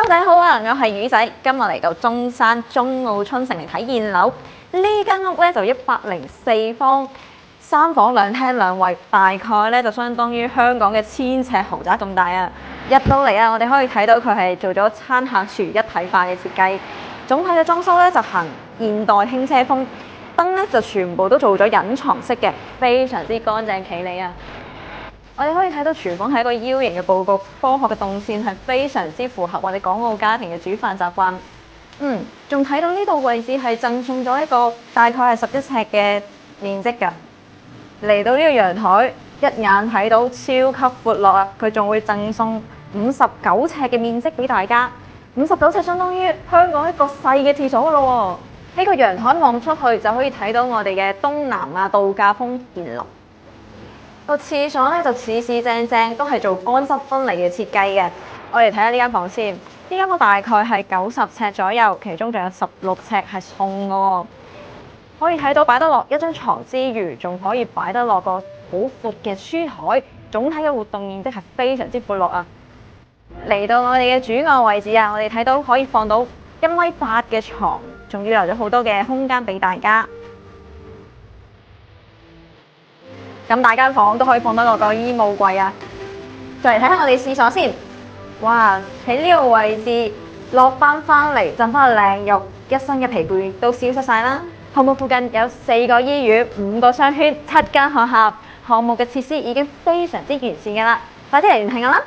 大家好啊，我係魚仔，今日嚟到中山中澳春城嚟睇現樓。呢間屋咧就104方，3房2廳2衛，大概咧就相當於香港嘅1000尺豪宅咁大啊！入到嚟啊，我哋可以睇到佢係做咗餐客廚一體化嘅設計，總體嘅裝修咧就行現代輕奢風，燈咧就全部都做咗隱藏式嘅，非常之乾淨企理啊！我哋可以睇到廚房係一個 U 型嘅佈局，科學嘅動線係非常之符合我哋港澳家庭嘅煮飯習慣。仲睇到呢度位置係贈送咗一個大概係11尺嘅面積㗎。嚟到呢個陽台，一眼睇到超級闊落啊！佢仲會贈送59尺嘅面積俾大家，59尺相當於香港一個細嘅廁所㗎咯喎。呢個陽台望出去就可以睇到我哋嘅東南亞度假風電爐。個廁所咧就四正正，都係做乾濕分離嘅設計嘅。我哋睇下呢間房先，呢間房大概係90尺左右，其中仲有16尺係送嘅喎。可以睇到擺得落一張床之餘，仲可以擺得落個好闊嘅書台，總體嘅活動面積係非常之闊落啊！嚟到我哋嘅主臥位置啊，我哋睇到可以放到1.8米嘅床，仲要留咗好多嘅空間俾大家。咁大間房都可以放得落個衣帽櫃啊！再嚟睇下我哋廁所先。哇！喺呢個位置落班翻嚟浸翻個靚浴，一身嘅疲憊都消失晒啦。項目附近有4個醫院、5個商圈、7間學校，項目嘅設施已經非常之完善㗎啦！快啲嚟聯繫我啦！